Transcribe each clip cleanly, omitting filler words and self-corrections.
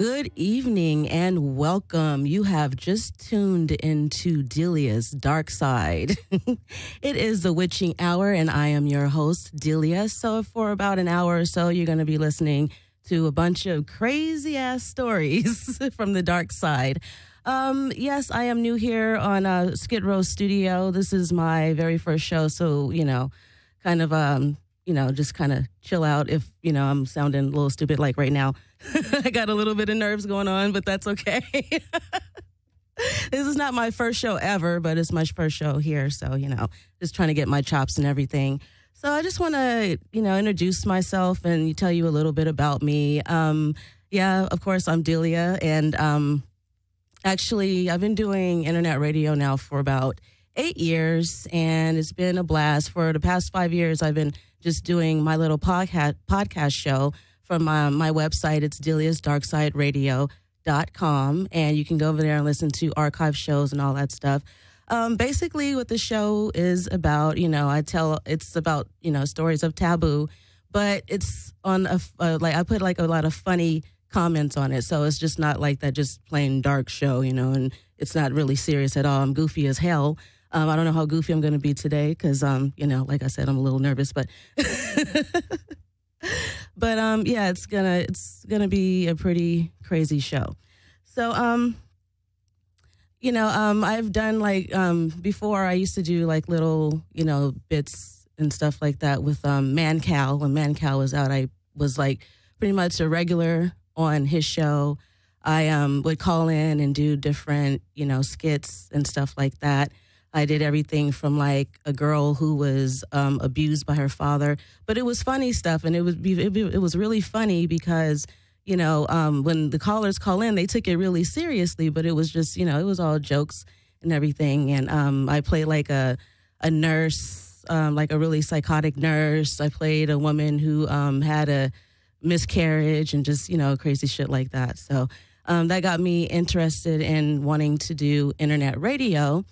Good evening and welcome. You have just tuned into Delia's Dark Side. It is the witching hour and I am your host, Delia. So for about an hour or so, you're going to be listening to a bunch of crazy ass stories from the dark side. Yes, I am new here on Skidrow Studio. This is my very first show. So, kind of, just kind of chill out if, I'm sounding a little stupid like right now. I got a little bit of nerves going on, but that's okay. This is not my first show ever, but it's my first show here. So, just trying to get my chops and everything. So I just want to, introduce myself and tell you a little bit about me. Of course, I'm Delia. And actually, I've been doing internet radio now for about 8 years, and it's been a blast. For the past 5 years, I've been just doing my little podcast show from my website. It's deliasdarksideradio.com, and you can go over there and listen to archive shows and all that stuff. Basically, what the show is about, it's about, stories of taboo, but it's on I put like a lot of funny comments on it. So it's just not like that just plain dark show, and it's not really serious at all. I'm goofy as hell. I don't know how goofy I'm going to be today because, like I said, I'm a little nervous, but it's gonna be a pretty crazy show. So, I've done before I used to do like little, bits and stuff like that with Man-Cal. When Man-Cal was out, I was like pretty much a regular on his show. I would call in and do different, skits and stuff like that. I did everything from like a girl who was abused by her father, but it was funny stuff, and it was really funny because when the callers call in, they took it really seriously, but it was just it was all jokes and everything. And I played like a nurse, like a really psychotic nurse. I played a woman who had a miscarriage and just crazy shit like that. So that got me interested in wanting to do internet radio.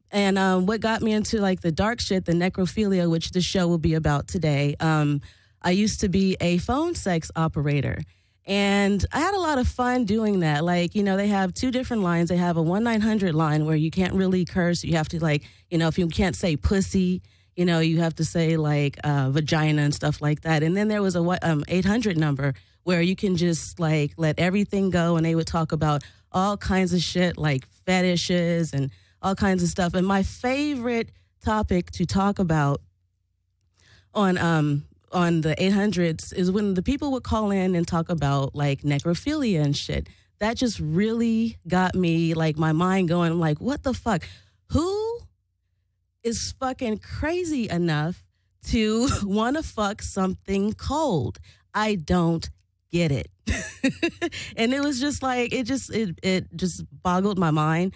And what got me into like the dark shit, the necrophilia, which the show will be about today. I used to be a phone sex operator, and I had a lot of fun doing that. Like, they have two different lines. They have a 1-900 line where you can't really curse. You have to if you can't say pussy, you have to say like vagina and stuff like that. And then there was a 800 number where you can just like let everything go, and they would talk about all kinds of shit like fetishes and all kinds of stuff. And my favorite topic to talk about on the 800s is when the people would call in and talk about like necrophilia and shit. That just really got me like my mind going. I'm like, what the fuck? Who is fucking crazy enough to want to fuck something cold? I don't get it. And it was just like, it just boggled my mind.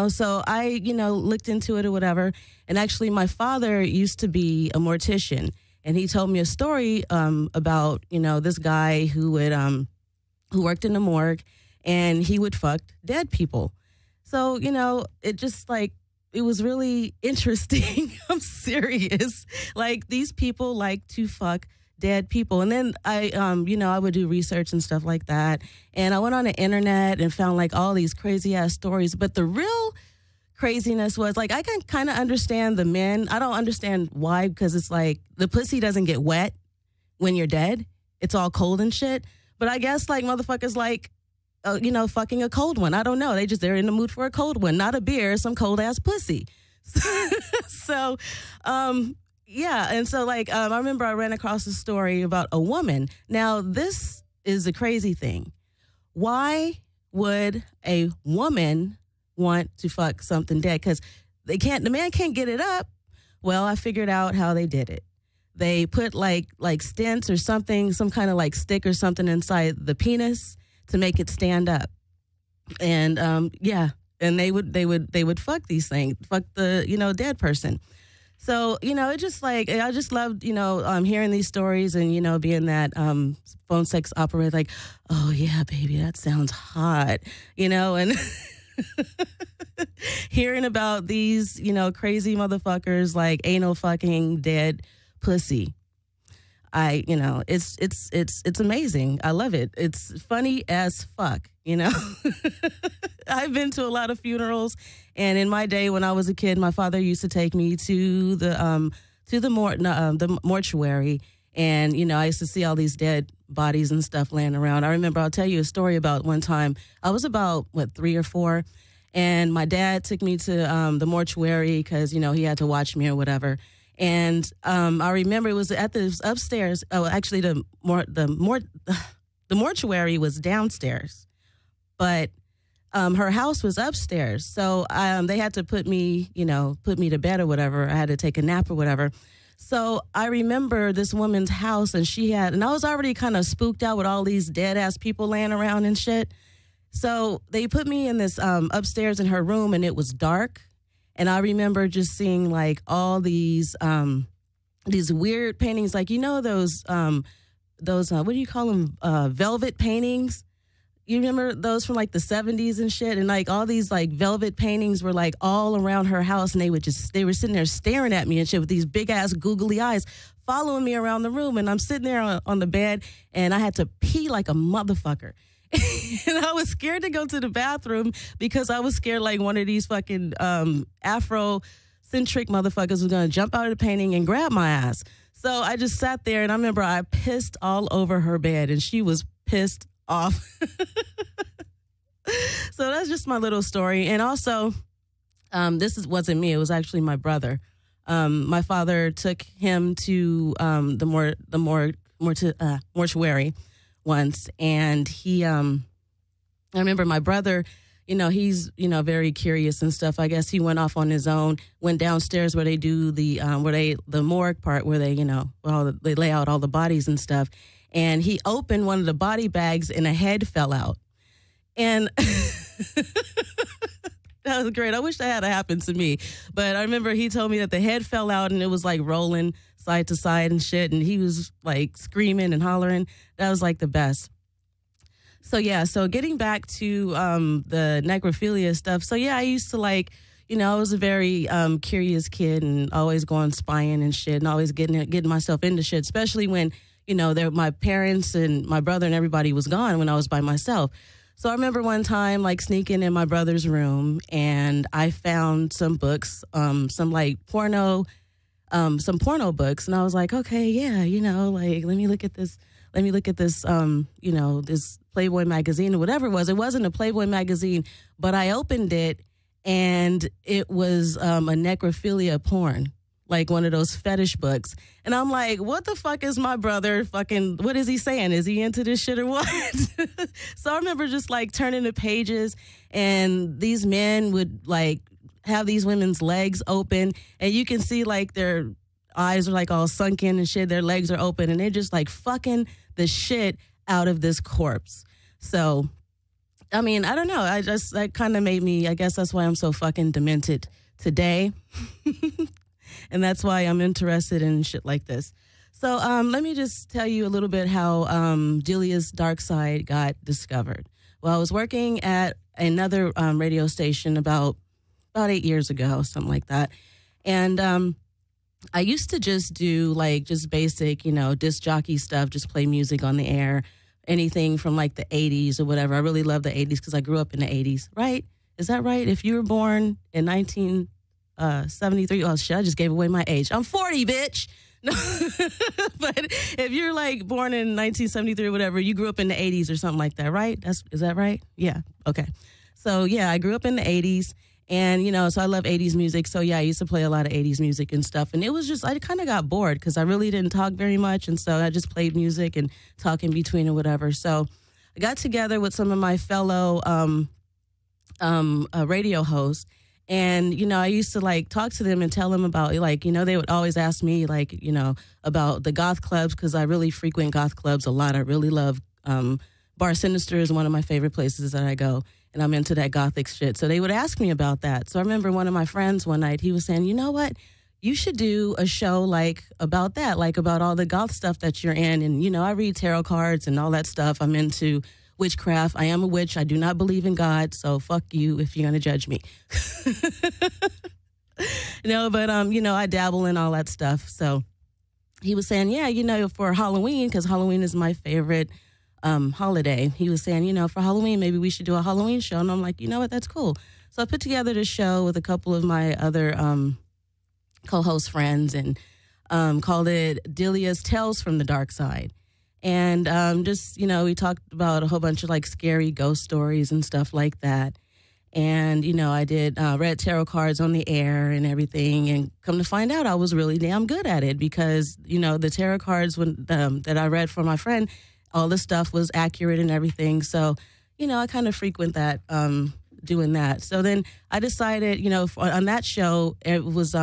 So I, looked into it or whatever. And actually, my father used to be a mortician, and he told me a story about, this guy who worked in the morgue, and he would fuck dead people. So, it just like, it was really interesting. I'm serious. Like, these people like to fuck dead people. And then I would do research and stuff like that. And I went on the internet and found like all these crazy ass stories. But the real craziness was like, I can kind of understand the men. I don't understand why, because it's like the pussy doesn't get wet when you're dead. It's all cold and shit. But I guess like motherfuckers like, fucking a cold one. I don't know. They're in the mood for a cold one, not a beer, some cold ass pussy. So, yeah, and so like I remember I ran across a story about a woman. Now, this is a crazy thing. Why would a woman want to fuck something dead? Because the man can't get it up. Well, I figured out how they did it. They put like stents or something, some kind of like stick or something inside the penis to make it stand up. And and they would fuck these things, fuck the dead person. So, it just like, I just loved, hearing these stories and, being that phone sex operator, like, oh, yeah, baby, that sounds hot, and hearing about these, crazy motherfuckers like anal fucking dead pussy. it's amazing. I love it. It's funny as fuck, you know. I've been to a lot of funerals, and in my day when I was a kid, my father used to take me to the mortuary, and you know, I used to see all these dead bodies and stuff laying around. I remember, I'll tell you a story about one time. I was about 3 or 4, and my dad took me to the mortuary because you know he had to watch me or whatever. And I remember it was at the upstairs. Oh, actually, the mortuary was downstairs, but her house was upstairs. So they had to put me to bed or whatever. I had to take a nap or whatever. So I remember this woman's house, and I was already kind of spooked out with all these dead ass people laying around and shit. So they put me in this upstairs in her room, and it was dark. And I remember just seeing like all these weird paintings, like, you know, those what do you call them? Velvet paintings. You remember those from like the 70s and shit? And like all these like velvet paintings were like all around her house, and they were sitting there staring at me and shit with these big ass googly eyes following me around the room. And I'm sitting there on the bed, and I had to pee like a motherfucker. And I was scared to go to the bathroom because I was scared like one of these fucking Afrocentric motherfuckers was going to jump out of the painting and grab my ass. So I just sat there, and I remember I pissed all over her bed, and she was pissed off. So that's just my little story. And also, wasn't me. It was actually my brother. My father took him to the mortuary once, and he I remember my brother, you know, he's, you know, very curious and stuff. I guess he went off on his own, went downstairs where they do the morgue part, where they, you know, they lay out all the bodies and stuff, and he opened one of the body bags and a head fell out. And that was great. I wish that had happened to me. But I remember he told me that the head fell out, and it was like rolling side to side and shit, and he was like screaming and hollering. That was like the best. So yeah, so getting back to the necrophilia stuff. So yeah, I used to like, you know, I was a very curious kid, and always going spying and shit, and always getting myself into shit, especially when, you know, my parents and my brother and everybody was gone when I was by myself. So I remember one time like sneaking in my brother's room, and I found some books, some porno books, and I was like, okay, yeah, you know, like let me look at this, you know, this Playboy magazine or whatever it was. It wasn't a Playboy magazine, but I opened it, and it was a necrophilia porn, like one of those fetish books. And I'm like, what the fuck is my brother fucking, what is he saying? Is he into this shit or what? So I remember just like turning the pages, and these men would like have these women's legs open, and you can see like their eyes are like all sunken and shit. Their legs are open, and they're just like fucking the shit out of this corpse. So, I mean, I don't know. That kind of made me, I guess that's why I'm so fucking demented today. And that's why I'm interested in shit like this. So let me just tell you a little bit how Julia's dark side got discovered. Well, I was working at another radio station about 8 years ago, something like that. And I used to just do like just basic, you know, disc jockey stuff, just play music on the air, anything from like the 80s or whatever. I really love the 80s because I grew up in the 80s, right? Is that right? If you were born in 1973, oh shit, I just gave away my age. I'm 40, bitch. No. But if you're like born in 1973 or whatever, you grew up in the 80s or something like that, right? Is that right? Yeah. Okay. So yeah, I grew up in the 80s. And, you know, so I love 80s music. So, yeah, I used to play a lot of 80s music and stuff. And it was just, I kind of got bored because I really didn't talk very much. And so I just played music and talk in between or whatever. So I got together with some of my fellow radio hosts. And, you know, I used to, like, talk to them and tell them about, like, you know, they would always ask me, like, you know, about the goth clubs because I really frequent goth clubs a lot. I really love Bar Sinister is one of my favorite places that I go. And I'm into that gothic shit. So they would ask me about that. So I remember one of my friends one night, he was saying, you know what? You should do a show like about that, like about all the goth stuff that you're in. And, you know, I read tarot cards and all that stuff. I'm into witchcraft. I am a witch. I do not believe in God. So fuck you if you're going to judge me. No, but, you know, I dabble in all that stuff. So he was saying, yeah, for Halloween, because Halloween is my favorite holiday. He was saying, for Halloween, maybe we should do a Halloween show. And I'm like, you know what, that's cool. So I put together this show with a couple of my other co-host friends and called it Delia's Tales from the Dark Side. And we talked about a whole bunch of like scary ghost stories and stuff like that. And, I did read tarot cards on the air and everything. And come to find out, I was really damn good at it because, the tarot cards that I read for my friend, all the stuff was accurate and everything. So, I kind of frequent that, doing that. So then I decided, on that show, it was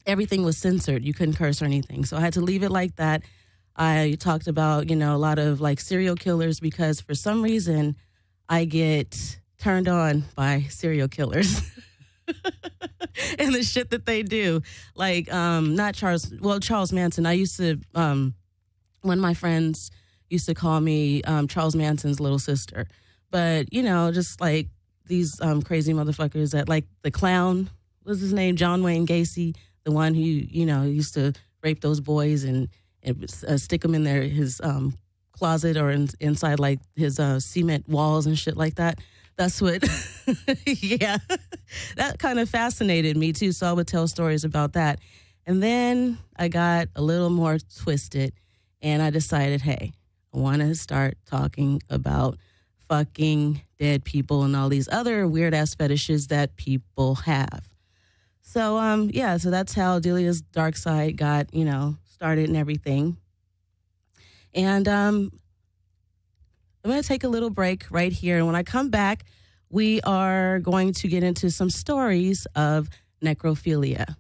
everything was censored. You couldn't curse or anything. So I had to leave it like that. I talked about, a lot of like serial killers because for some reason I get turned on by serial killers and the shit that they do. Like, not Charles Manson. I used to, one of my friends used to call me Charles Manson's little sister. But, just like these crazy motherfuckers that like the clown, what's his name? John Wayne Gacy, the one who, used to rape those boys and stick them in his closet or inside like his cement walls and shit like that. That's what, yeah, that kind of fascinated me too. So I would tell stories about that. And then I got a little more twisted and I decided, hey, I want to start talking about fucking dead people and all these other weird ass fetishes that people have. So, so that's how Delia's Dark Side got, started and everything. And, I'm going to take a little break right here. And when I come back, we are going to get into some stories of necrophilia.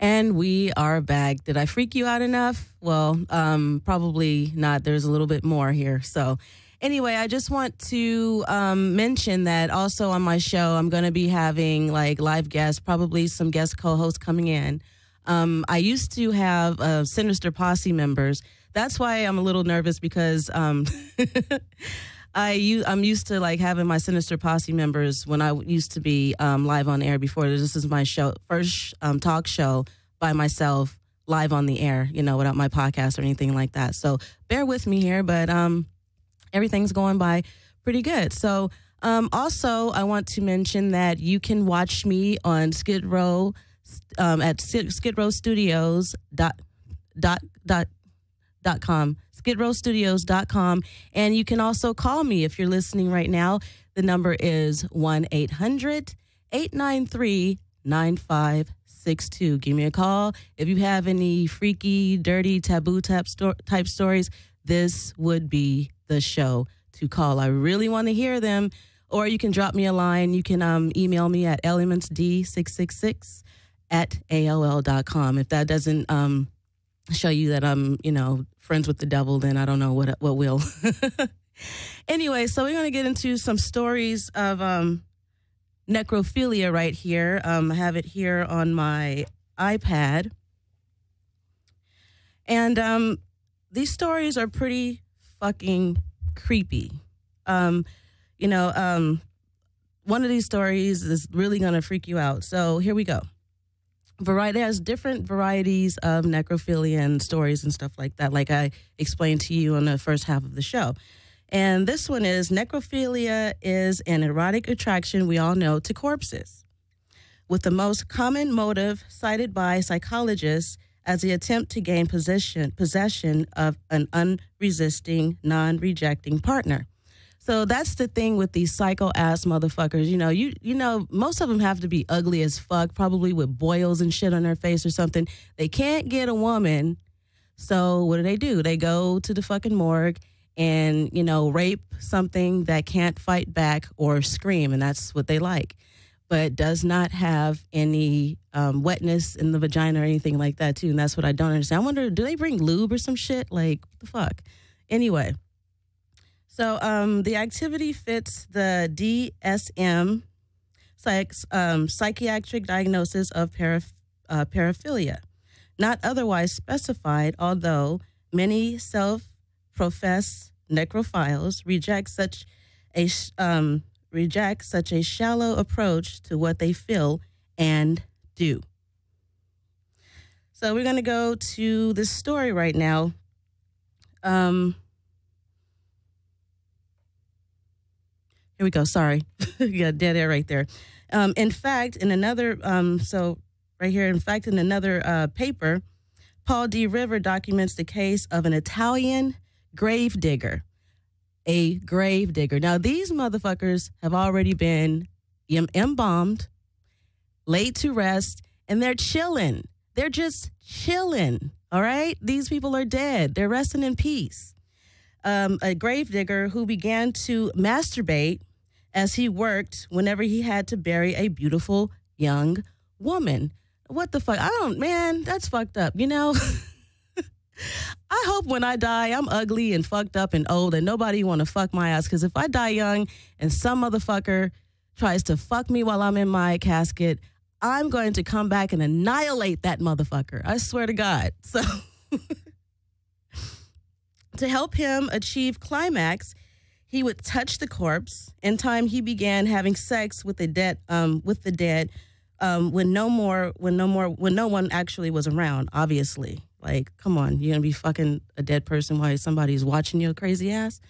And we are back. Did I freak you out enough? Well, probably not. There's a little bit more here. So anyway, I just want to mention that also on my show, I'm going to be having like live guests, probably some guest co-hosts coming in. I used to have Sinister Posse members. That's why I'm a little nervous because I'm used to like having my Sinister Posse members when I used to be live on air before. This is my first talk show by myself, live on the air, without my podcast or anything like that. So bear with me here, but everything's going by pretty good. So also, I want to mention that you can watch me on Skidrow at skidrowstudios.com, skidrowstudios.com. And you can also call me if you're listening right now. The number is 1-800-893-9562. Give me a call. If you have any freaky, dirty, taboo type stories, this would be the show to call. I really want to hear them. Or you can drop me a line. You can email me at elementsd666@aol.com. If that doesn't show you that I'm, friends with the devil, then I don't know what will. Anyway, so we're going to get into some stories of necrophilia right here. I have it here on my iPad. And these stories are pretty fucking creepy. One of these stories is really going to freak you out. So here we go. There's different varieties of necrophilia and stories and stuff like that, like I explained to you on the first half of the show. And this one is necrophilia is an erotic attraction, we all know, to corpses, with the most common motive cited by psychologists as the attempt to gain possession of an unresisting, non-rejecting partner. So that's the thing with these psycho-ass motherfuckers. Most of them have to be ugly as fuck, probably with boils and shit on their face or something. They can't get a woman, so what do? They go to the fucking morgue and, rape something that can't fight back or scream, and that's what they like, but does not have any wetness in the vagina or anything like that, too, and that's what I don't understand. I wonder, do they bring lube or some shit? Like, what the fuck? Anyway. So the activity fits the DSM, psychiatric diagnosis of paraphilia, not otherwise specified, although many self-professed necrophiles reject such a shallow approach to what they feel and do. So we're going to go to this story right now. Here we go. Sorry. You got dead air right there. In fact, in another paper, Paul D. River documents the case of an Italian gravedigger. A gravedigger. Now, these motherfuckers have already been embalmed, laid to rest, and they're chilling. They're just chilling. All right? These people are dead. They're resting in peace. A gravedigger who began to masturbate as he worked whenever he had to bury a beautiful young woman. What the fuck? That's fucked up, I hope when I die, I'm ugly and fucked up and old and nobody want to fuck my ass, because if I die young and some motherfucker tries to fuck me while I'm in my casket, I'm going to come back and annihilate that motherfucker. I swear to God. So... To help him achieve climax, he would touch the corpse. In time, he began having sex with the dead, when no one actually was around. Obviously, like, come on, you're gonna be fucking a dead person while somebody's watching your crazy ass?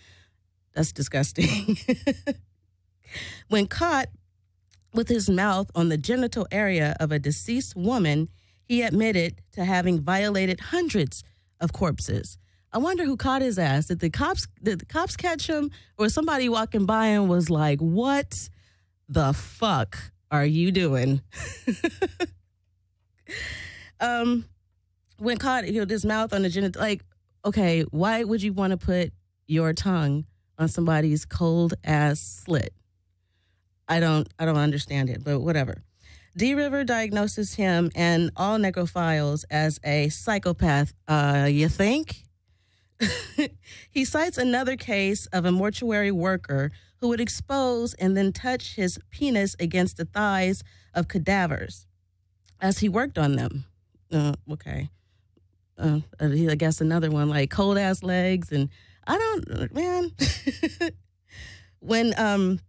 That's disgusting. When caught with his mouth on the genital area of a deceased woman, he admitted to having violated hundreds of corpses. I wonder who caught his ass. Did the cops catch him, or somebody walking by and was like, "What the fuck are you doing?" When caught, his mouth on the genital, like, okay, why would you want to put your tongue on somebody's cold ass slit? I don't understand it, but whatever. D. River diagnoses him and all necrophiles as a psychopath. You think? He cites another case of a mortuary worker who would expose and then touch his penis against the thighs of cadavers as he worked on them. Okay. I guess another one, like cold ass legs. And I don't, man. When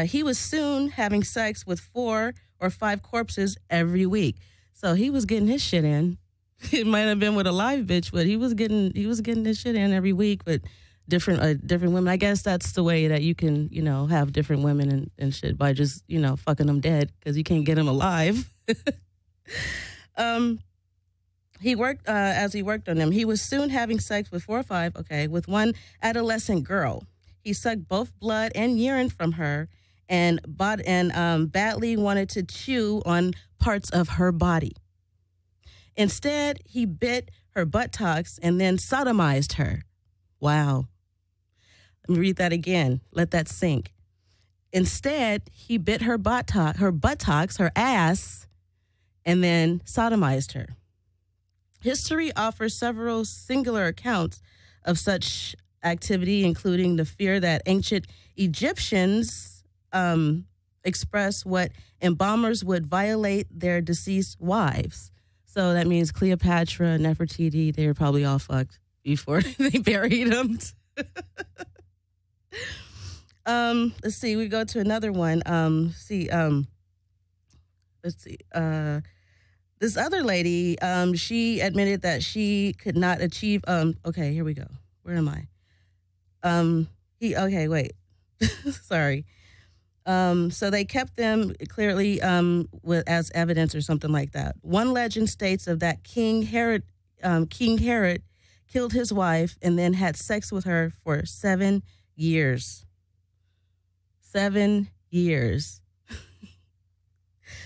he was soon having sex with 4 or 5 corpses every week. So he was getting his shit in. It might have been with a live bitch, but he was getting his shit in every week with different women. I guess that's the way that you can, have different women and shit by just, fucking them dead because you can't get them alive. He worked as he worked on them. He was soon having sex with 4 or 5, with one adolescent girl. He sucked both blood and urine from her and badly wanted to chew on parts of her body. Instead, he bit her buttocks and then sodomized her. Wow. Let me read that again. Let that sink. Instead, he bit her buttocks, her ass, and then sodomized her. History offers several singular accounts of such activity, including the fear that ancient Egyptians expressed what embalmers would violate their deceased wives. So that means Cleopatra, Nefertiti, they were probably all fucked before they buried them. Let's see, we go to another one. Let's see. This other lady, she admitted that she could not achieve, okay, here we go. Where am I? Wait. Sorry. So they kept them clearly as evidence or something like that. One legend states of that King Herod killed his wife and then had sex with her for 7 years. 7 years.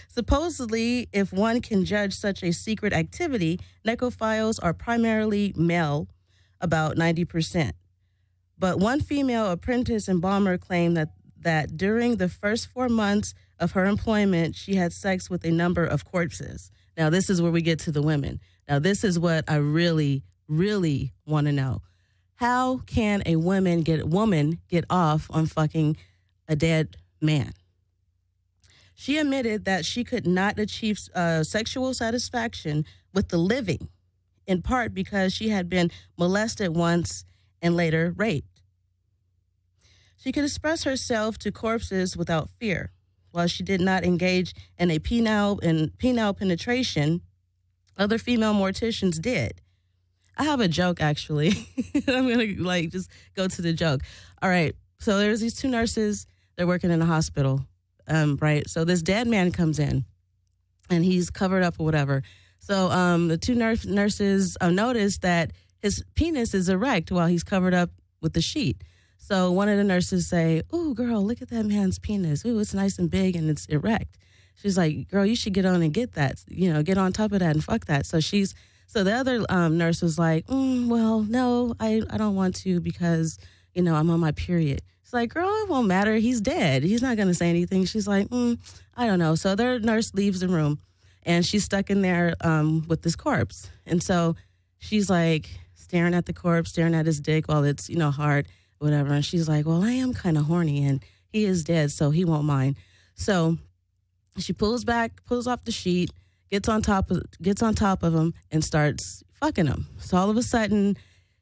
Supposedly, if one can judge such a secret activity, necrophiles are primarily male, about 90%. But one female apprentice embalmer claimed that during the first 4 months of her employment, she had sex with a number of corpses. Now, this is where we get to the women. Now, this is what I really, really want to know. How can a woman get off on fucking a dead man? She admitted that she could not achieve sexual satisfaction with the living, in part because she had been molested once and later raped. She could express herself to corpses without fear. While she did not engage in a penile penetration, other female morticians did. I have a joke, actually. I'm going to just go to the joke. All right. So there's these 2 nurses. They're working in a hospital, right? So this dead man comes in, and he's covered up or whatever. So the 2 nurses noticed that his penis is erect while he's covered up with the sheet. So one of the nurses say, "Ooh, girl, look at that man's penis. Ooh, it's nice and big and it's erect." She's like, "Girl, you should get on and get that. Get on top of that and fuck that." So the other nurse was like, "Well, no, I don't want to because, I'm on my period." It's like, "Girl, it won't matter. He's dead. He's not going to say anything." She's like, "I don't know." So their nurse leaves the room, and she's stuck in there with this corpse. And so she's like staring at the corpse, staring at his dick while it's, hard, whatever. And she's like, "Well, I am kind of horny, and he is dead, so he won't mind." So she pulls off the sheet, gets on top of him, and starts fucking him. So all of a sudden,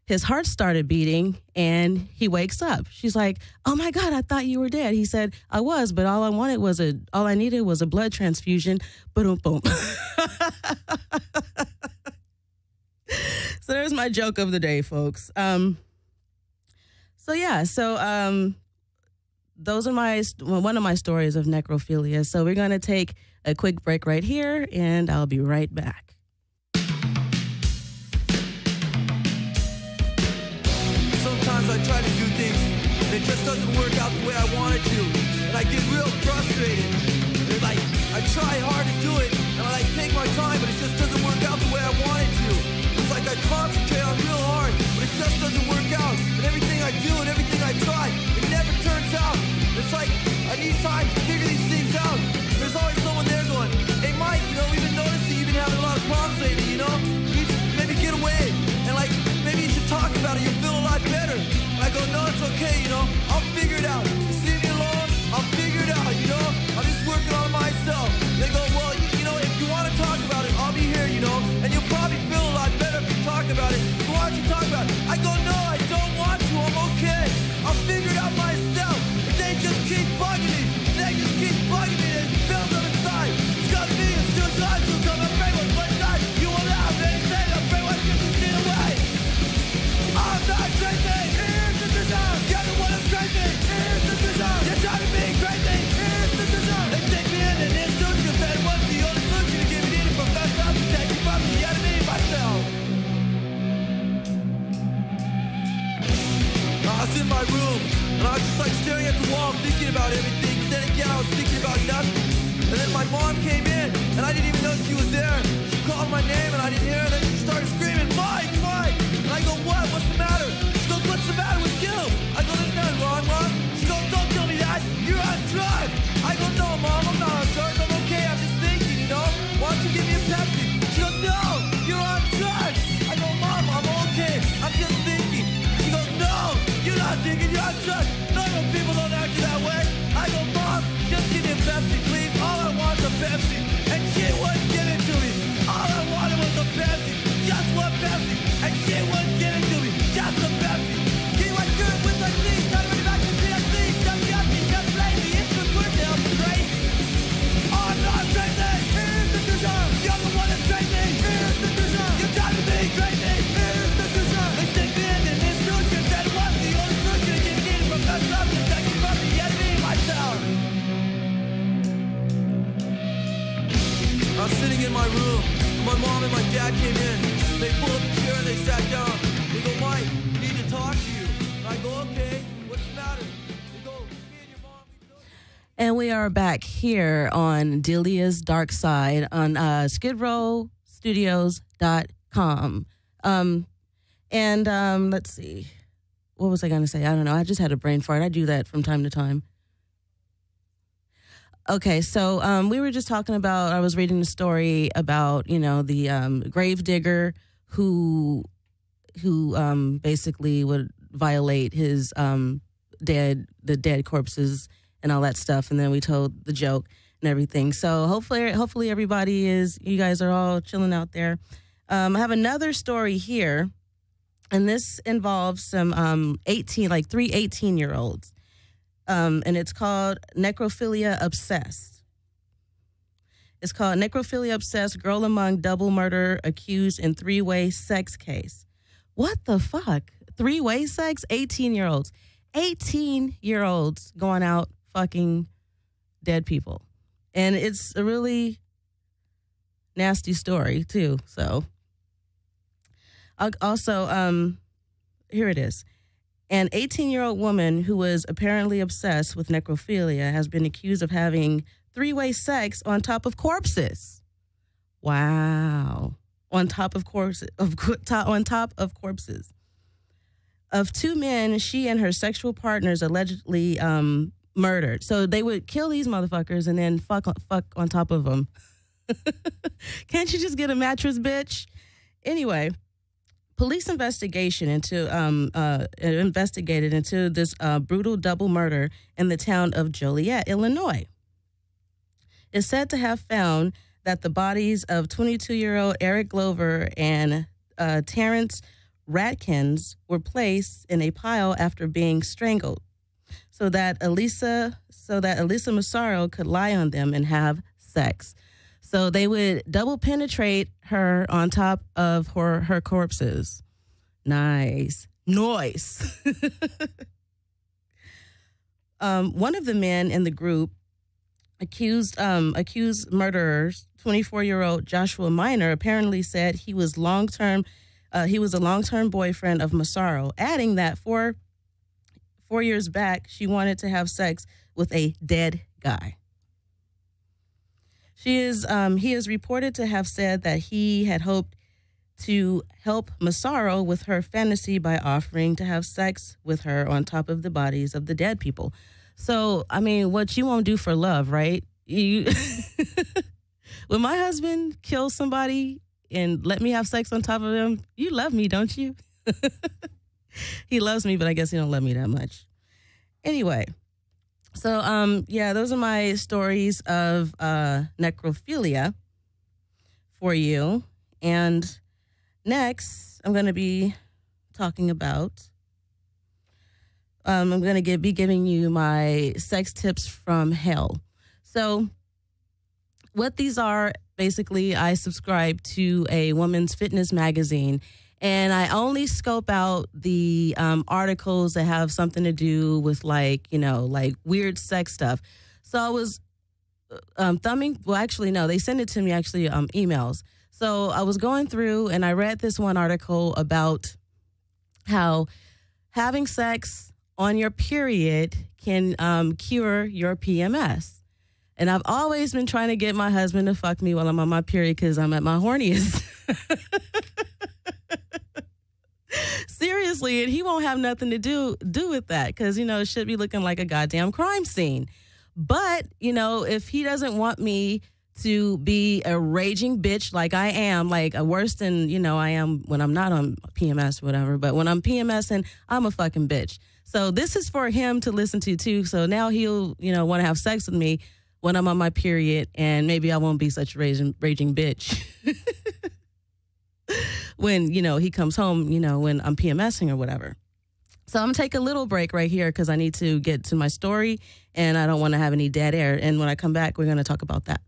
his heart started beating, and he wakes up. She's like, "Oh my God, I thought you were dead." He said, "I was, but all I needed was a blood transfusion." Boom, boom. So there's my joke of the day, folks. Those are one of my stories of necrophilia. So we're going to take a quick break right here, and I'll be right back. Sometimes I try to do things, and it just doesn't work out the way I want it to, and I get real frustrated. And I try hard to do it, and I take my time, but it just doesn't work out the way I want it to. It's like I concentrate on real hard, but it just doesn't work out. And everything I do and everything I try, it never turns out. It's like I need time to figure these things out. There's always someone there going, "Hey Mike, we've been noticing you've been having a lot of problems lately, You need to maybe get away, and maybe you should talk about it, you'll feel a lot better." And I go, "No, it's okay, I'll figure it out. Just leave me alone, I'll figure it out, I'm just working on myself." And they go, "Well, if you want to talk about it, I'll be here, So why don't you talk about it? I go, no, I don't want to. I'm okay. I'll figure it out myself. If they just keep bugging me, there's films on the side. It's got me, it's too hard to come and brainwash one side. You will not have anything. I'm brainwashed you to see away. I'm not crazy. Here's the design. You're the one that's crazy. Here's the design. You're trying to be crazy. Here's the design. They stick me in an institution. That was the only solution to give me the professor to take me from the enemy myself. I was in my room, and I was just like staring at the wall, thinking about everything. But then again, I was thinking about nothing. And then my mom came in, and I didn't even know she was there. She called my name, and I didn't hear her. Then she started screaming, Mike, Mike! And I go, what? What's the matter? She goes, what's the matter with you? I go, there's nothing wrong, Mom. She goes, don't tell me that. You're on drugs. I go, no, Mom, I'm not on drugs. I'm okay. I'm just thinking, you know? Why don't you give me a Pepsi? She goes, no, you're on drugs. I go, Mom, I'm okay. I'm just thinking. She goes, no, you're not thinking. You're on drugs. Normal people don't act that way. I go, Mom, just give me a Pepsi, please. All I want is a Pepsi. And she wouldn't give it to me. All I wanted was a Pepsi. Just one Pepsi. And she wouldn't give it to me. Just a Pepsi. Give my shirt with my sleeves. Not everybody back to see us please. Don't be up me. Just blame me. It's the word now. Crazy. Oh, I'm not crazy. Here's the design. You're the one that's crazy. Here's the design. You're trying to be crazy. Here's the design. They stick me in an institution. That was the only solution to give me the professor to take me from the enemy myself. I was sitting in my room. My mom and my dad came in. They pulled up a chair and they sat down. They go, Mike, we need to talk to you. And I go, okay, what's the matter? They go, me and your mom. And we are back here on Delia's Dark Side on skidrowstudios.com. Let's see. What was I going to say? I don't know. I just had a brain fart. I do that from time to time. Okay, so we were just talking about, I was reading a story about, you know, the grave digger who basically would violate his the dead corpses and all that stuff. And then we told the joke and everything. So hopefully everybody you guys are all chilling out there. I have another story here, and this involves some 3 18-year-olds. And it's called Necrophilia Obsessed. It's called Necrophilia Obsessed, Girl Among Double Murder Accused in Three-Way Sex Case. What the fuck? Three-way sex? 18-year-olds. 18-year-olds going out fucking dead people. And it's a really nasty story, too. So, also, here it is. An 18-year-old woman who was apparently obsessed with necrophilia has been accused of having three-way sex on top of corpses. Wow. On top of corpses. Of two men she and her sexual partners allegedly murdered. So they would kill these motherfuckers and then fuck on top of them. Can't you just get a mattress, bitch? Anyway, police investigated into this brutal double murder in the town of Joliet, Illinois. Is said to have found that the bodies of 22-year-old Eric Glover and Terrence Ratkins were placed in a pile after being strangled, so that Elisa Massaro could lie on them and have sex. So they would double penetrate her on top of her corpses. Nice. One of the men in the group accused murderers, 24-year-old Joshua Minor, apparently said he was a long-term boyfriend of Massaro, adding that 4 years back she wanted to have sex with a dead guy. He is reported to have said that he had hoped to help Massaro with her fantasy by offering to have sex with her on top of the bodies of the dead people. So, I mean, what you won't do for love, right? When my husband kills somebody and let me have sex on top of him, you love me, don't you? He loves me, but I guess he don't love me that much. Anyway. So, those are my stories of necrophilia for you. And next, I'm going to be talking about. I'm going to be giving you my sex tips from hell. So, what these are, basically, I subscribe to a woman's fitness magazine, and I only scope out the articles that have something to do with, like, like weird sex stuff. So I was thumbing. Well, actually, no, they send it to me emails. So I was going through, and I read this one article about how having sex on your period can cure your PMS. And I've always been trying to get my husband to fuck me while I'm on my period because I'm at my horniest. Seriously, and he won't have nothing to do with that because, it should be looking like a goddamn crime scene. But, if he doesn't want me to be a raging bitch like I am, like worse than, I am when I'm not on PMS or whatever. But when I'm PMSing, I'm a fucking bitch. So this is for him to listen to, too. So now he'll, want to have sex with me when I'm on my period, and maybe I won't be such a raging bitch when, he comes home, when I'm PMSing or whatever. So I'm going to take a little break right here because I need to get to my story, and I don't want to have any dead air. And when I come back, we're going to talk about that.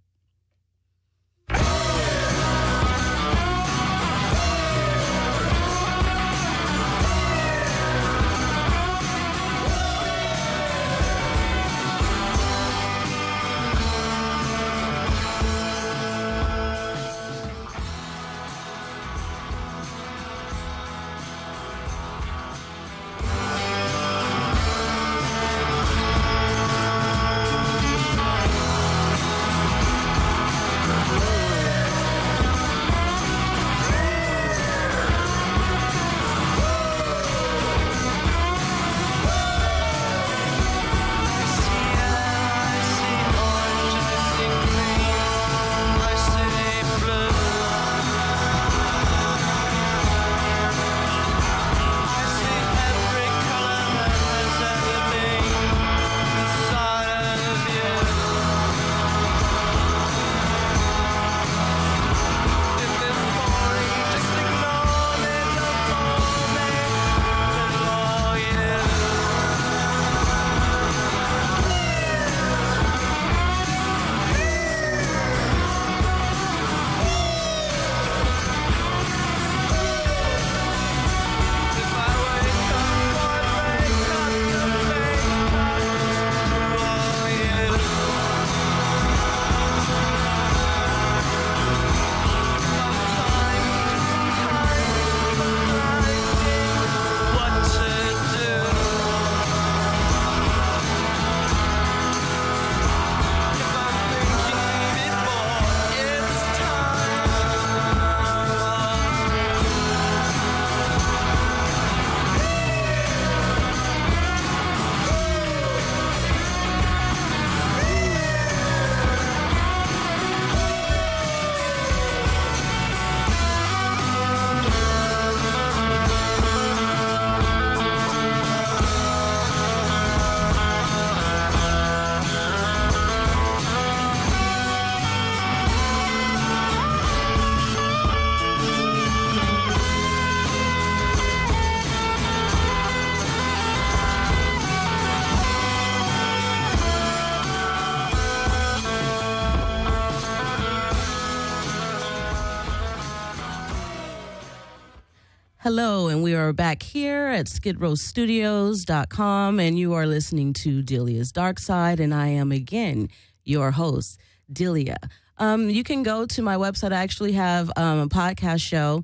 Hello, and we are back here at skidrowstudios.com, and you are listening to Delia's Dark Side, and I am, again, your host, Delia. You can go to my website. I actually have a podcast show.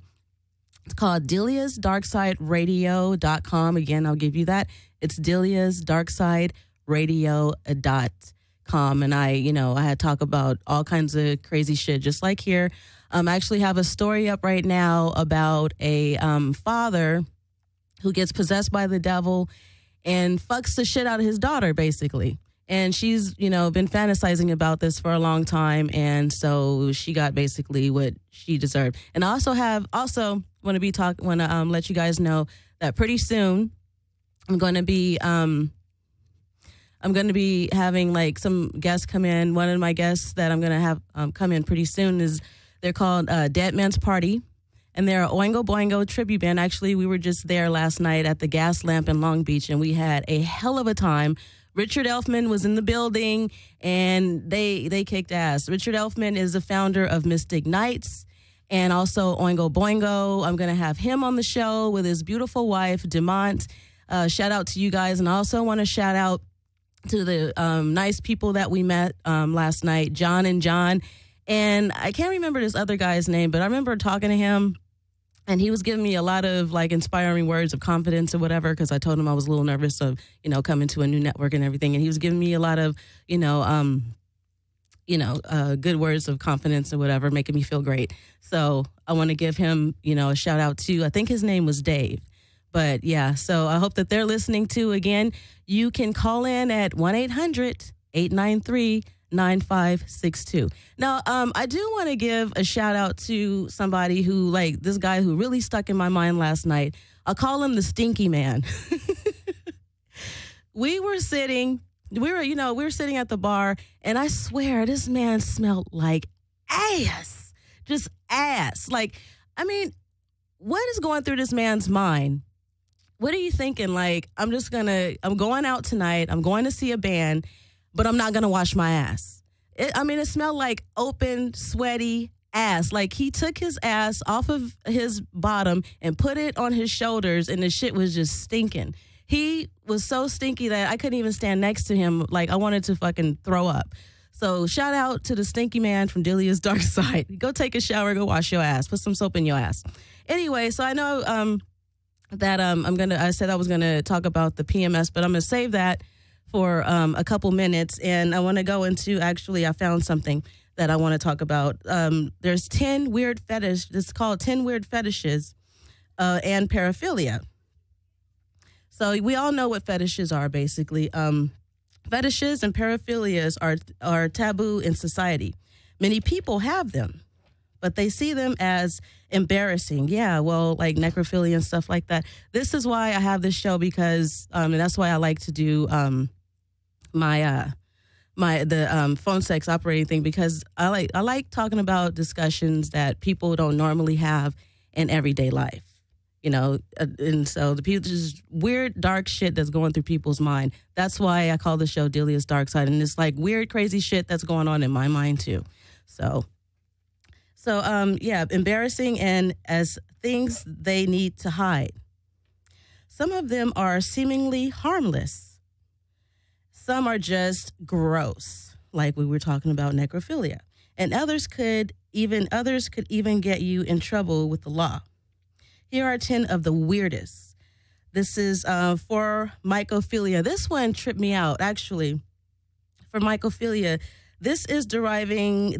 It's called Delia's DarksideRadio.com. Again, I'll give you that. It's Delia's DarksideRadio.com. And I had talk about all kinds of crazy shit, just like here. I actually have a story up right now about a father who gets possessed by the devil and fucks the shit out of his daughter, basically. And she's, been fantasizing about this for a long time. And so she got basically what she deserved. And I also want to let you guys know that pretty soon I'm going to be having like some guests come in. One of my guests that I'm going to have come in pretty soon they're called Dead Man's Party. and they're a Oingo Boingo tribute band. Actually, we were just there last night at the Gas Lamp in Long Beach, and we had a hell of a time. Richard Elfman was in the building, and they kicked ass. Richard Elfman is the founder of Mystic Knights and also Oingo Boingo. I'm going to have him on the show with his beautiful wife, Demont. Shout out to you guys. And I also want to shout out to the nice people that we met last night, John and John. And I can't remember this other guy's name, but I remember talking to him. And he was giving me a lot of like inspiring words of confidence or whatever, because I told him I was a little nervous of, coming to a new network and everything. And he was giving me a lot of, good words of confidence or whatever, making me feel great. So I want to give him, a shout out to, I think his name was Dave. But yeah, so I hope that they're listening too. Again, you can call in at 1-800-893-9562. Now, I do want to give a shout out to somebody who, like this guy who really stuck in my mind last night. I'll call him the Stinky Man. We were sitting at the bar, and I swear this man smelled like ass, just ass. Like, I mean, what is going through this man's mind? What are you thinking? Like, I'm going out tonight. I'm going to see a band, but I'm not going to wash my ass. It smelled like open, sweaty ass. Like, he took his ass off of his bottom and put it on his shoulders, and the shit was just stinking. He was so stinky that I couldn't even stand next to him. Like, I wanted to fucking throw up. So shout out to the Stinky Man from Delia's Dark Side. Go take a shower, go wash your ass, put some soap in your ass. Anyway, so I know that I said I was gonna talk about the PMS, but I'm gonna save that for a couple minutes, and I want to go into, actually, I found something that I want to talk about. There's 10 weird fetishes. It's called 10 weird fetishes and paraphilia. So we all know what fetishes are, basically. Fetishes and paraphilias are taboo in society. Many people have them, but they see them as embarrassing. Yeah, well, like necrophilia and stuff like that. This is why I have this show, because and that's why I like to do my phone sex operating thing, because I like talking about discussions that people don't normally have in everyday life. And so the people, just weird, dark shit that's going through people's mind. That's why I call the show Delia's Dark Side. And it's like weird, crazy shit that's going on in my mind too. So embarrassing and as things they need to hide. Some of them are seemingly harmless. Some are just gross, like we were talking about necrophilia. And others could even get you in trouble with the law. Here are 10 of the weirdest. This is for mycophilia. This one tripped me out, actually. For mycophilia, this is deriving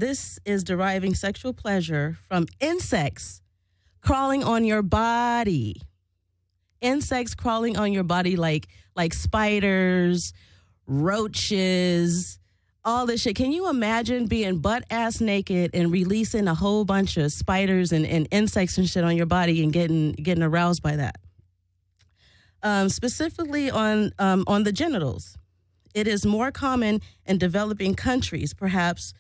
sexual pleasure from insects crawling on your body. Insects crawling on your body like spiders, roaches, all this shit. Can you imagine being butt-ass naked and releasing a whole bunch of spiders and insects and shit on your body and getting aroused by that? Specifically on the genitals. It is more common in developing countries, perhaps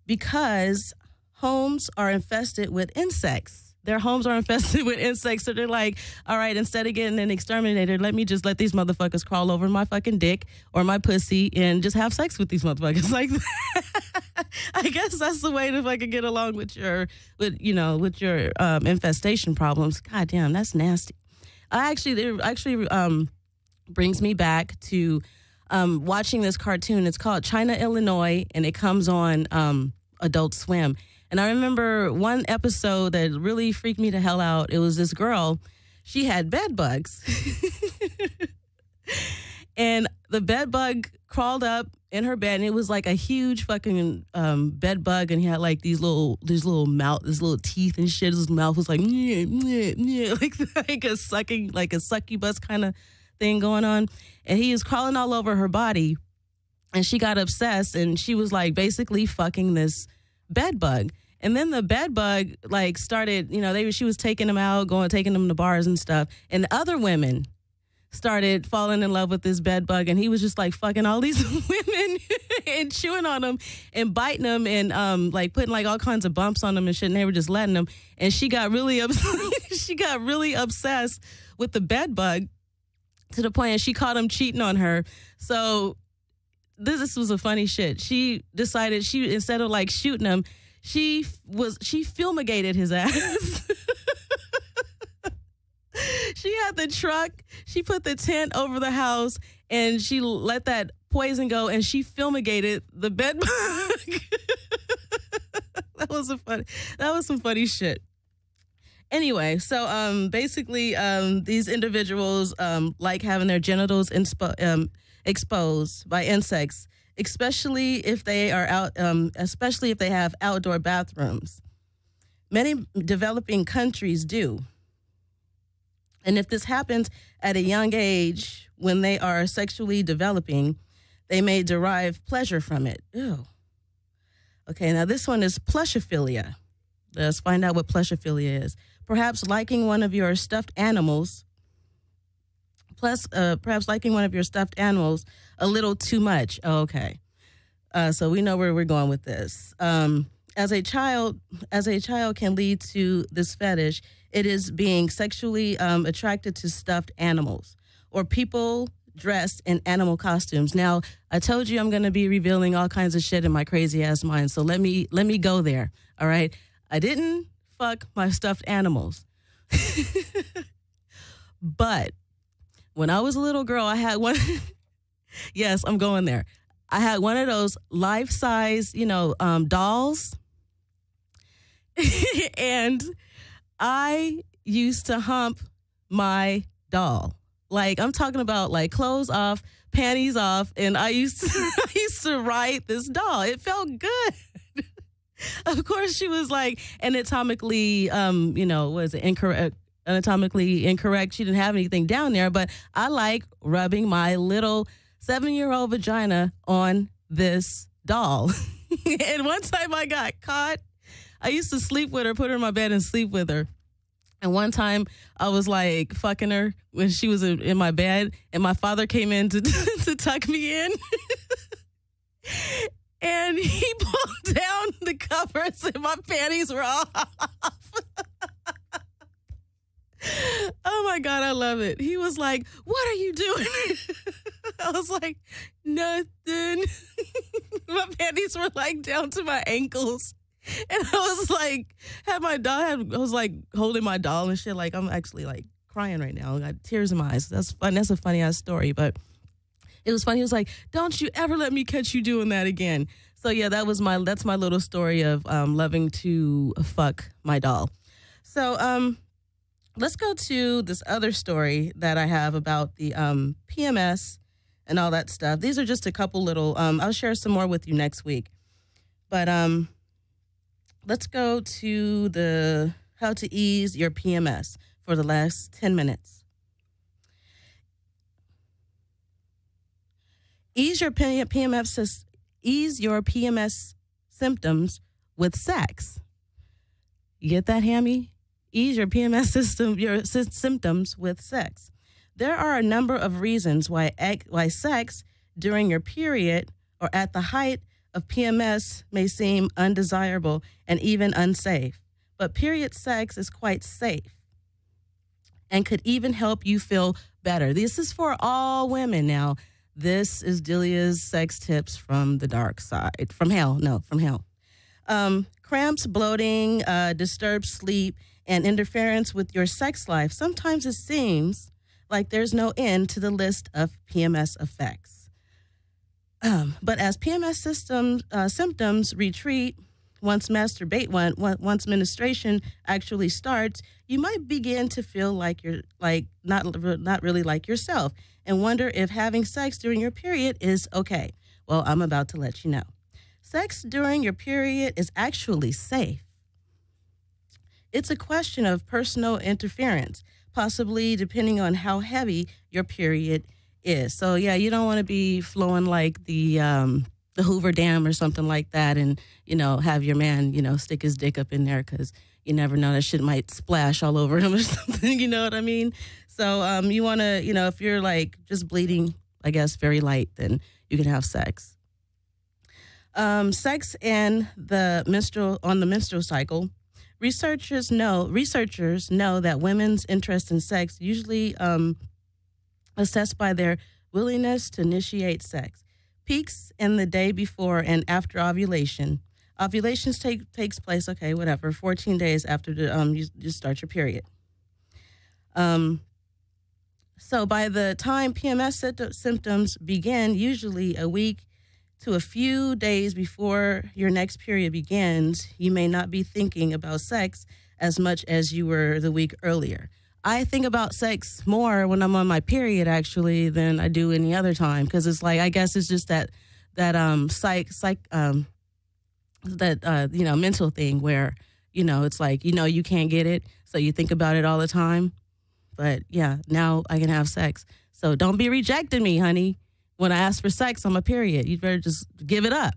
because homes are infested with insects. Their homes are infested with insects, so they're like, all right, instead of getting an exterminator, let me just let these motherfuckers crawl over my fucking dick or my pussy and just have sex with these motherfuckers. Like, I guess that's the way to fucking get along with your infestation problems. God damn, that's nasty. It actually brings me back to watching this cartoon. It's called China, Illinois, and it comes on Adult Swim. And I remember one episode that really freaked me the hell out. It was this girl. She had bed bugs. And the bed bug crawled up in her bed, and it was like a huge fucking bed bug, and he had like these little teeth and shit. His mouth was like, nyeh, nyeh, nyeh, like a succubus kind of thing going on. And he was crawling all over her body, and she got obsessed, and she was like basically fucking this bed bug. And then the bed bug started, she was taking them out, taking them to bars and stuff. And other women started falling in love with this bed bug, and he was just like fucking all these women and chewing on them and biting them and like putting like all kinds of bumps on them and shit, and they were just letting them. And she got really she got really obsessed with the bed bug to the point that she caught him cheating on her. So this was a funny shit. She decided instead of like shooting him, she fumigated his ass. She had the truck, she put the tent over the house, and she let that poison go, and she fumigated the bed bug. That was some funny shit. Anyway, so basically these individuals like having their genitals exposed by insects, especially if they are especially if they have outdoor bathrooms. Many developing countries do. And if this happens at a young age when they are sexually developing, they may derive pleasure from it. Ew. Okay, now this one is plushophilia. Let's find out what plushophilia is. Perhaps liking one of your stuffed animals, perhaps liking one of your stuffed animals a little too much. Oh, okay. So we know where we're going with this. As a child can lead to this fetish, it is being sexually attracted to stuffed animals or people dressed in animal costumes. Now, I told you I'm going to be revealing all kinds of shit in my crazy ass mind, so let me go there. All right, I didn't fuck my stuffed animals, but when I was a little girl, I had one. Yes, I'm going there. I had one of those life-size, dolls, and I used to hump my doll. Like, I'm talking about like clothes off, panties off, and I used to ride this doll. It felt good. Of course, she was like anatomically, anatomically incorrect. She didn't have anything down there, but I like rubbing my little 7-year-old vagina on this doll. And one time I got caught. I used to sleep with her, put her in my bed and sleep with her. And one time I was like fucking her when she was in my bed, and my father came in to to tuck me in. And he pulled down the covers and my panties were off. Oh my God, I love it. He was like, "What are you doing?" I was like, "Nothing." My panties were like down to my ankles. And I was like, I was like holding my doll and shit. Like, I'm actually like crying right now. I got tears in my eyes. That's fun. That's a funny ass story, but it was funny. He was like, "Don't you ever let me catch you doing that again." So yeah, that's my little story of loving to fuck my doll. So let's go to this other story that I have about the PMS and all that stuff. These are just a couple little. I'll share some more with you next week, but let's go to the how to ease your PMS for the last 10 minutes. Ease your PMS symptoms with sex. You get that, Hammy? Ease your PMS symptoms with sex. There are a number of reasons why sex during your period or at the height of PMS may seem undesirable and even unsafe, but period sex is quite safe and could even help you feel better. This is for all women now. This is Delia's sex tips from the dark side. From hell. Cramps, bloating, disturbed sleep, and interference with your sex life. Sometimes it seems like there's no end to the list of PMS effects. But as PMS symptoms retreat, once menstruation actually starts, you might begin to feel like you're not really like yourself and wonder if having sex during your period is okay. Well, I'm about to let you know. Sex during your period is actually safe. It's a question of personal interference, possibly depending on how heavy your period is. So yeah, you don't want to be flowing like the Hoover Dam or something like that, and have your man stick his dick up in there because you never know, that shit might splash all over him or something, you know what I mean? So you want to, you know, if you're like just bleeding, I guess, very light, then you can have sex. Sex and the menstrual cycle. Researchers know that women's interest in sex usually assessed by their willingness to initiate sex. Peaks in the day before and after ovulation. Ovulations takes place, 14 days after you start your period. So by the time PMS symptoms begin, usually a week to a few days before your next period begins, you may not be thinking about sex as much as you were the week earlier. I think about sex more when I'm on my period, actually, than I do any other time, because it's like, I guess it's just that mental thing where, you know, it's like, you know, you can't get it, so you think about it all the time. But yeah, now I can have sex. So don't be rejecting me, honey. When I ask for sex on my period, you better just give it up.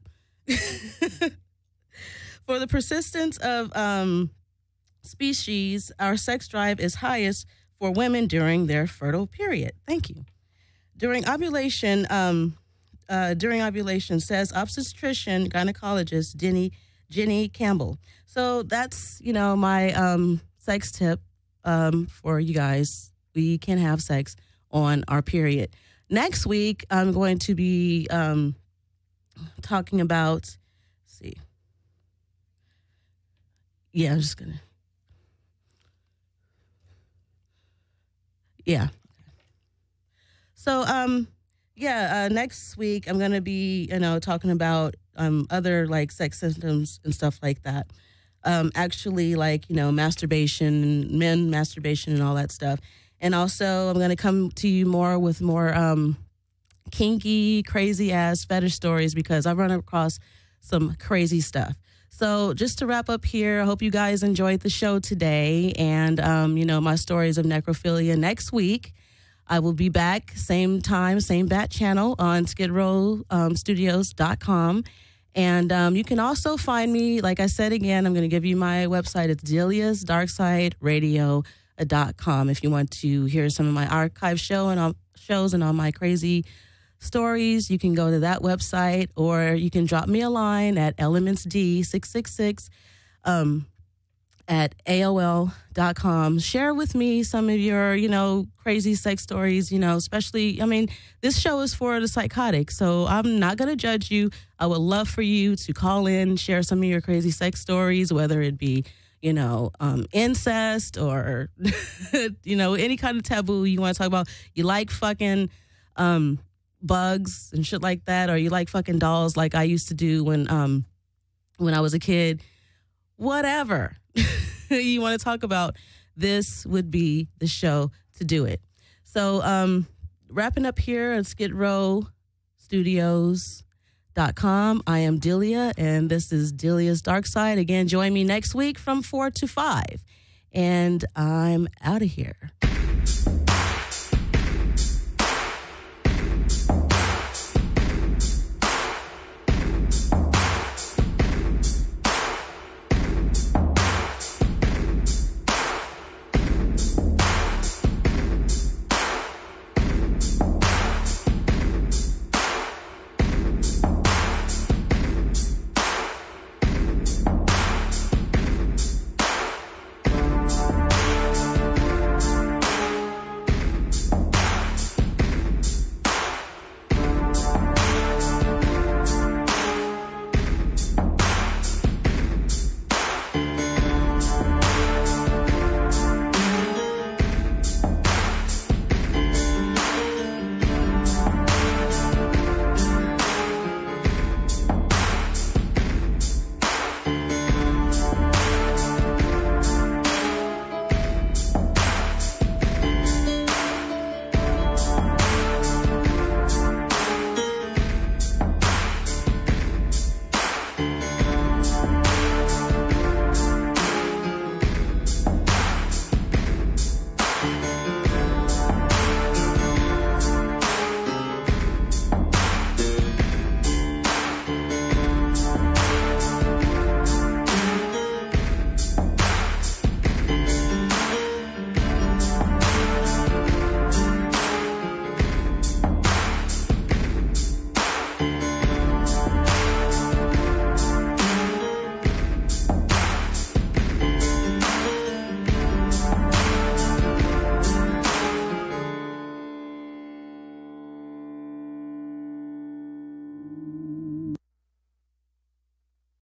For the persistence of species, our sex drive is highest for women during their fertile period. Thank you. During ovulation, says obstetrician gynecologist Jenny Campbell. So that's, you know, my sex tip for you guys. We can have sex on our period. Next week, I'm going to be talking about, let's see. Yeah, I'm just going to. Yeah. So, next week I'm going to be, you know, talking about other like sex symptoms and stuff like that. Actually, like, you know, masturbation, men masturbation and all that stuff. And also I'm going to come to you more with more kinky, crazy ass fetish stories, because I've run across some crazy stuff. So just to wrap up here, I hope you guys enjoyed the show today. And, you know, my stories of necrophilia next week. I will be back same time, same bat channel on skidrowstudios.com. And you can also find me, like I said again, I'm going to give you my website. It's Delia'sDarkSideRadio.com. If you want to hear some of my archive shows and all my crazy stories, you can go to that website, or you can drop me a line at elementsd666 at AOL.com. Share with me some of your, you know, crazy sex stories, you know, especially, I mean, this show is for the psychotic, so I'm not going to judge you. I would love for you to call in, share some of your crazy sex stories, whether it be, you know, incest or, you know, any kind of taboo you want to talk about. You like fucking bugs and shit like that, or you like fucking dolls like I used to do when I was a kid. Whatever you want to talk about, this would be the show to do it. So wrapping up here at skidrowstudios.com, I am Delia, and this is Delia's Dark Side. Again, join me next week from 4 to 5, and I'm out of here.